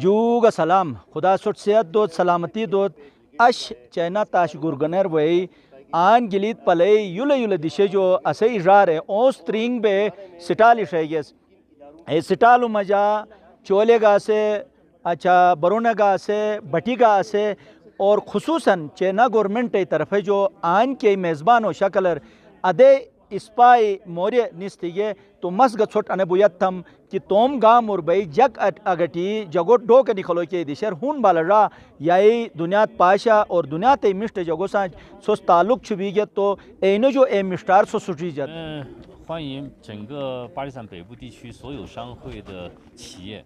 جوگا سلام خدا سٹ صحت دود سلامتی دود اش چینا تاش گرگنر وی آن گلید پلے یولا یولا دیشے جو اسے اجرار ہے اوس ترینگ بے سٹالی شیگیس اے سٹالو مجا چولے گا سے اچھا برونا گا سے بٹی گا سے اور خصوصاً چینا گورنمنٹ طرف جو آن کے میزبان و شکلر ادے اسپائی موری نستیگے تو مسگا چھوٹ انے بویتم کہ توم گام اور بھئی جگ اگٹی جگو ڈھو کے نکلو کے دیشر ہون بالا را یائی دنیات پاشا اور دنیات ای مشت جگو سانج سوس تعلق چھوی گیا تو اینو جو اے مشتار سو سٹری جات 欢迎整个巴基斯坦北部地区所有商会的企业，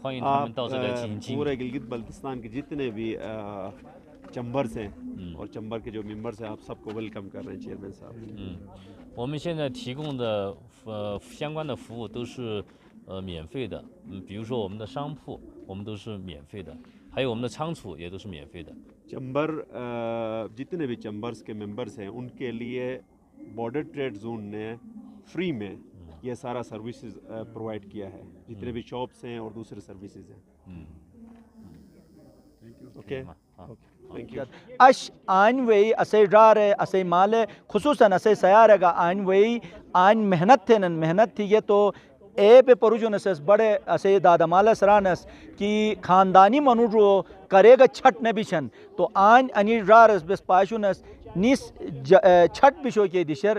欢迎他们到这来进行经营。 پورے گلگت بلتستان کے جتنے بھی چمبرز ہیں اور چمبر کے جو ممبرز ہیں آپ سب کو ویلکم کر رہے ہیں چیئرمین صاحب 我们现在提供的相关的服务都是免费的，比如说我们的商铺，我们都是免费的，还有我们的仓储也都是免费的。 چمبر جتنے بھی چمبرز کے ممبرز ہیں ان کے لیے بارڈر ٹریڈ زون نے فری میں یہ سارا سروسز پرووائڈ کیا ہے جتنے بھی شاپس ہیں اور دوسرے سروسز ہیں اوکے اش آن وی اسے رار ہے اسے مال ہے خصوصاً اسے سیار ہے گا آن وی آن محنت تھے نن محنت تھی یہ تو اے پہ پروجونس بڑے اسے دادا مالا سرانس کی خاندانی منورو کرے گا چھٹ نبیشن تو آن انی رارس بس پاشونس نیس چھٹ بشو کے دیشر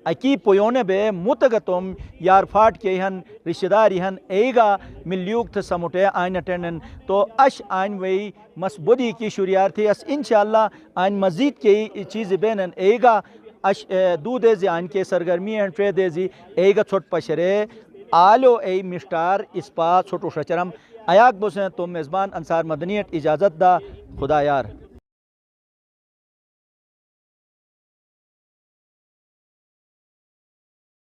اکی پویونے بے متگتم یار پھاٹ کے ہن رشتہ داری ہن ایگا ملیوک تھا سموٹے آئین اٹینن تو اش آئین وی مسبودی کی شریار تھی اس انشاءاللہ آئین مزید کی چیز بینن ایگا اش دو دیزی آئین کے سرگرمی ہیں ٹرے دیزی ایگا چھوٹ پشرے آلو ای مشتار اس پا چھوٹو شچرم ایاک بسیں تو میزبان انصار مدنیت اجازت دا خدا یار